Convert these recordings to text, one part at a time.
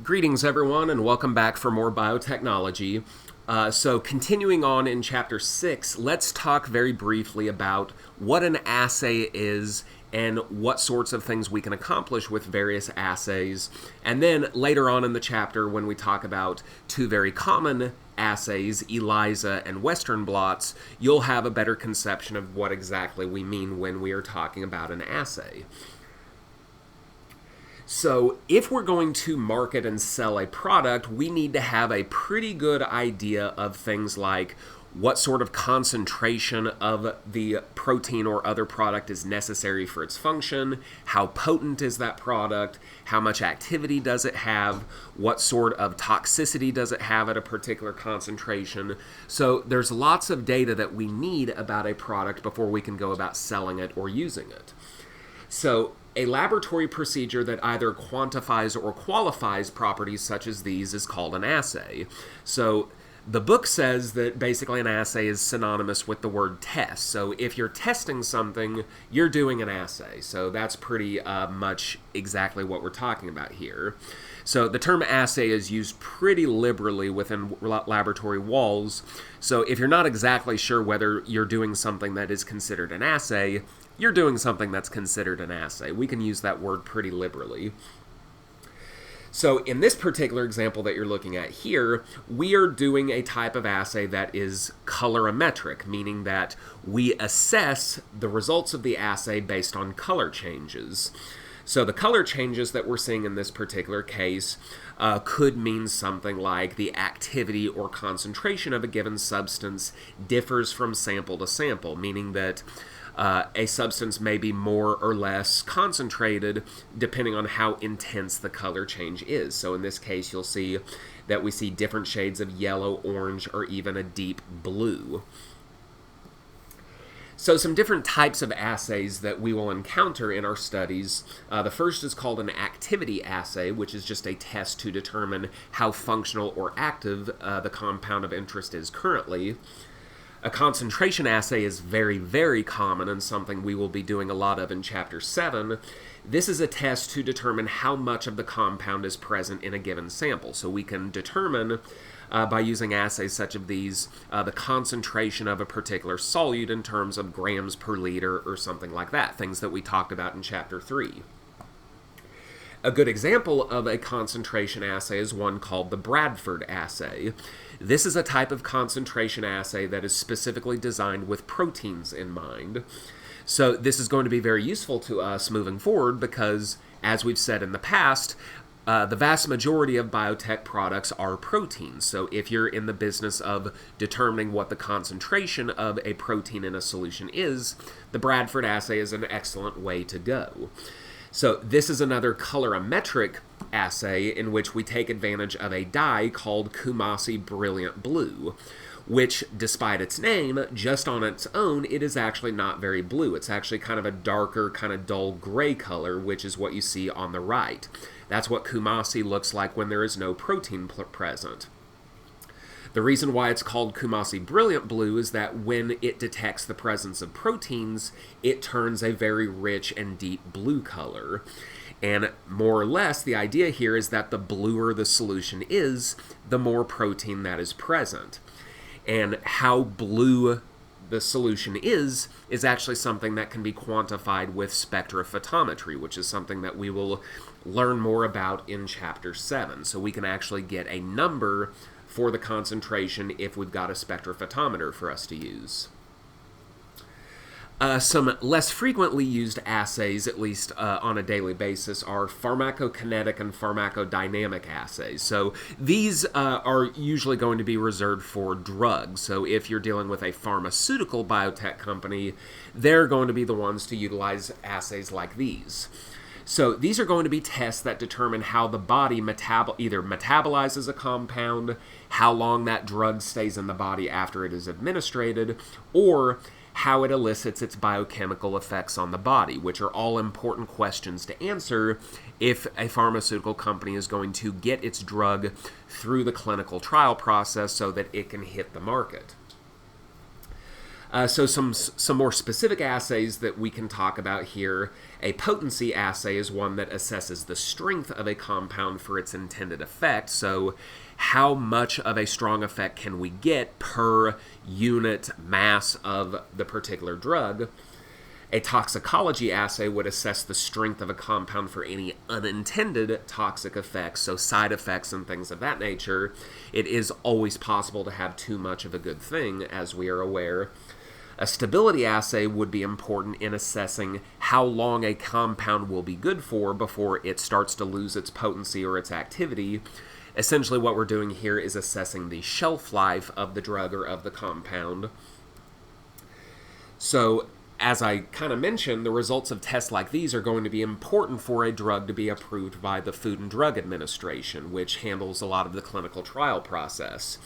Greetings, everyone, and welcome back for more biotechnology. So continuing on in Chapter 6, let's talk very briefly about what an assay is and what sorts of things we can accomplish with various assays. And then later on in the chapter, when we talk about two very common assays, ELISA and Western blots, you'll have a better conception of what exactly we mean when we are talking about an assay. So if we're going to market and sell a product, we need to have a pretty good idea of things like what sort of concentration of the protein or other product is necessary for its function, how potent is that product, how much activity does it have, what sort of toxicity does it have at a particular concentration. So there's lots of data that we need about a product before we can go about selling it or using it. So a laboratory procedure that either quantifies or qualifies properties such as these is called an assay. So the book says that basically an assay is synonymous with the word test. So if you're testing something, you're doing an assay. So that's pretty much exactly what we're talking about here. So the term assay is used pretty liberally within laboratory walls. So if you're not exactly sure whether you're doing something that is considered an assay, you're doing something that's considered an assay. We can use that word pretty liberally. So in this particular example that you're looking at here, we are doing a type of assay that is colorimetric, meaning that we assess the results of the assay based on color changes. So the color changes that we're seeing in this particular case could mean something like the activity or concentration of a given substance differs from sample to sample, meaning that a substance may be more or less concentrated depending on how intense the color change is. So in this case, you'll see that we see different shades of yellow, orange, or even a deep blue. So some different types of assays that we will encounter in our studies. The first is called an activity assay, which is just a test to determine how functional or active the compound of interest is currently. A concentration assay is very, very common and something we will be doing a lot of in Chapter 7. This is a test to determine how much of the compound is present in a given sample. So we can determine, by using assays such as these, the concentration of a particular solute in terms of grams per liter or something like that, things that we talked about in Chapter 3. A good example of a concentration assay is one called the Bradford assay. This is a type of concentration assay that is specifically designed with proteins in mind. So this is going to be very useful to us moving forward because, as we've said in the past, the vast majority of biotech products are proteins. So if you're in the business of determining what the concentration of a protein in a solution is, the Bradford assay is an excellent way to go. So this is another colorimetric assay in which we take advantage of a dye called Kumasi Brilliant Blue, which, despite its name, just on its own, it is actually not very blue. It's actually kind of a darker, kind of dull gray color, which is what you see on the right. That's what Kumasi looks like when there is no protein present. The reason why it's called Kumasi Brilliant Blue is that when it detects the presence of proteins, it turns a very rich and deep blue color. And more or less, the idea here is that the bluer the solution is, the more protein that is present. And how blue the solution is actually something that can be quantified with spectrophotometry, which is something that we will learn more about in Chapter 7. So we can actually get a number for the concentration if we've got a spectrophotometer for us to use. Some less frequently used assays, at least on a daily basis, are pharmacokinetic and pharmacodynamic assays. So these are usually going to be reserved for drugs. So if you're dealing with a pharmaceutical biotech company, they're going to be the ones to utilize assays like these. So these are going to be tests that determine how the body either metabolizes a compound, how long that drug stays in the body after it is administered, or how it elicits its biochemical effects on the body, which are all important questions to answer if a pharmaceutical company is going to get its drug through the clinical trial process so that it can hit the market. So some more specific assays that we can talk about here. A potency assay is one that assesses the strength of a compound for its intended effect. So how much of a strong effect can we get per unit mass of the particular drug? A toxicology assay would assess the strength of a compound for any unintended toxic effects, so side effects and things of that nature. It is always possible to have too much of a good thing, as we are aware. A stability assay would be important in assessing how long a compound will be good for before it starts to lose its potency or its activity. Essentially, what we're doing here is assessing the shelf life of the drug or of the compound. So, as I kind of mentioned, the results of tests like these are going to be important for a drug to be approved by the Food and Drug Administration, which handles a lot of the clinical trial process.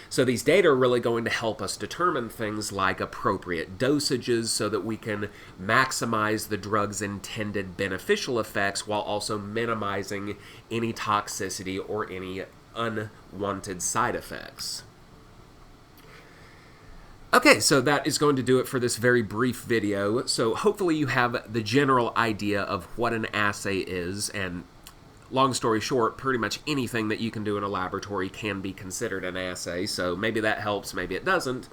So these data are really going to help us determine things like appropriate dosages so that we can maximize the drug's intended beneficial effects while also minimizing any toxicity or any unwanted side effects. Okay, so that is going to do it for this very brief video. So hopefully you have the general idea of what an assay is, and long story short, pretty much anything that you can do in a laboratory can be considered an assay, so maybe that helps, maybe it doesn't.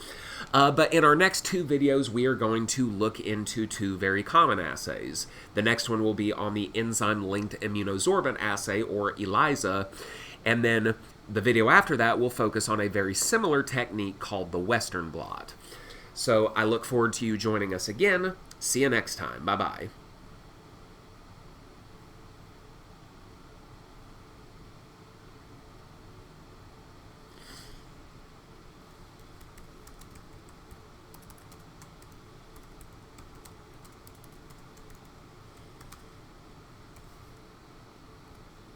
But in our next two videos, we are going to look into two very common assays. The next one will be on the Enzyme-Linked Immunosorbent assay, or ELISA, and then the video after that will focus on a very similar technique called the Western blot. So I look forward to you joining us again. See you next time. Bye-bye.